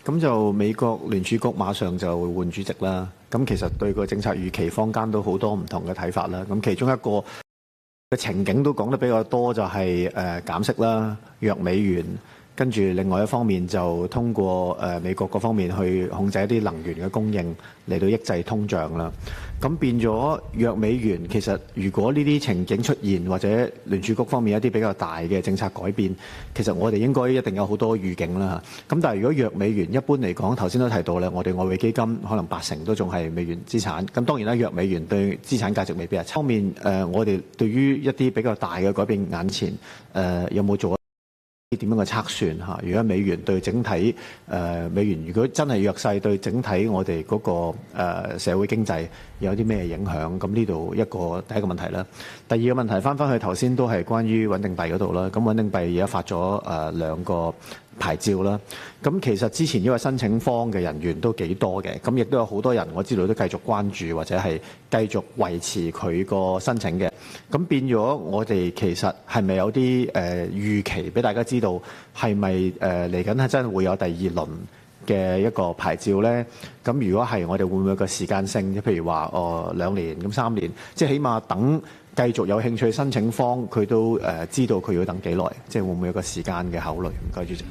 咁就美國聯儲局馬上就會換主席啦。咁其實對個政策預期坊間都好多唔同嘅睇法啦。咁其中一個嘅情景都講得比較多，就係減息啦、弱美元，跟住另外一方面就通過美國各方面去控制一啲能源嘅供應嚟到抑制通脹啦。咁變咗弱美元，其實如果呢啲情景出現，或者聯儲局方面一啲比較大嘅政策改變，其實我哋應該一定有好多預警啦。咁但係如果弱美元一般嚟講，頭先都提到咧，我哋外匯基金可能80%都仲係美元資產。咁當然啦，弱美元對資產價值未必係差。方面我哋對於一啲比較大嘅改變眼前有冇做點樣嘅測算嚇？如果美元對整體美元如果真係弱勢，對整體我哋嗰個社會經濟有啲咩影響？咁呢度第一個問題啦。第二個問題翻去頭先都係關於穩定幣嗰度啦。咁穩定幣而家發咗2個牌照啦。咁其實之前因為申請方嘅人員都幾多嘅，咁亦都有好多人我知道都繼續關注或者係繼續維持佢個申請嘅。咁變咗我哋其實係咪有啲預期俾大家知道係咪嚟緊係真係會有第二輪嘅一個牌照咧？咁如果係，我哋會唔會有個時間性？譬如話2年咁3年，即係起碼等繼續有興趣申請方佢都知道佢要等幾耐，即係會唔會有個時間嘅考慮？唔該，主席。